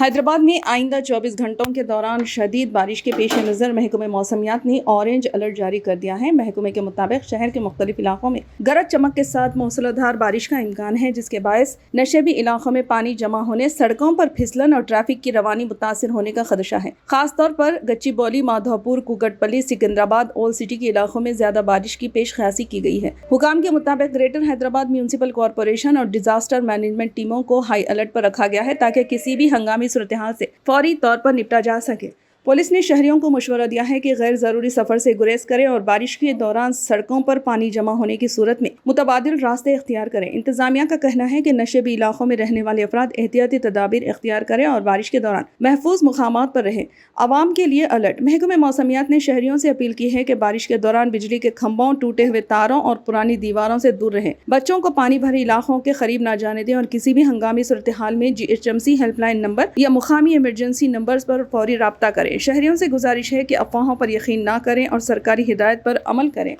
حیدرآباد میں آئندہ 24 گھنٹوں کے دوران شدید بارش کے پیش نظر محکمہ موسمیات نے اورنج الرٹ جاری کر دیا ہے۔ محکمے کے مطابق شہر کے مختلف علاقوں میں گرج چمک کے ساتھ موسلادھار بارش کا امکان ہے، جس کے باعث نشیبی علاقوں میں پانی جمع ہونے، سڑکوں پر پھسلن اور ٹریفک کی روانی متاثر ہونے کا خدشہ ہے۔ خاص طور پر گچی بولی، مادھوپور، کوکٹ پلی، سکندرآباد، اولڈ سٹی کے علاقوں میں زیادہ بارش کی پیش خیاسی کی گئی ہے۔ حکام کے مطابق گریٹر حیدرآباد میونسپل کارپوریشن اور ڈیزاسٹر مینجمنٹ ٹیموں کو ہائی الرٹ پر رکھا گیا ہے تاکہ کسی بھی ہنگامی صورتحال سے فوری طور پر نپٹا جا سکے۔ پولیس نے شہریوں کو مشورہ دیا ہے کہ غیر ضروری سفر سے گریز کریں اور بارش کے دوران سڑکوں پر پانی جمع ہونے کی صورت میں متبادل راستے اختیار کریں۔ انتظامیہ کا کہنا ہے کہ نشیبی علاقوں میں رہنے والے افراد احتیاطی تدابیر اختیار کریں اور بارش کے دوران محفوظ مقامات پر رہیں۔ عوام کے لیے الرٹ۔ محکمہ موسمیات نے شہریوں سے اپیل کی ہے کہ بارش کے دوران بجلی کے کھمبوں، ٹوٹے ہوئے تاروں اور پرانی دیواروں سے دور رہیں۔ بچوں کو پانی بھرے علاقوں کے قریب نہ جانے دیں اور کسی بھی ہنگامی صورتحال میں GHMC ہیلپ لائن نمبر یا مقامی ایمرجنسی نمبرز پر فوری رابطہ کریں۔ شہریوں سے گزارش ہے کہ افواہوں پر یقین نہ کریں اور سرکاری ہدایت پر عمل کریں۔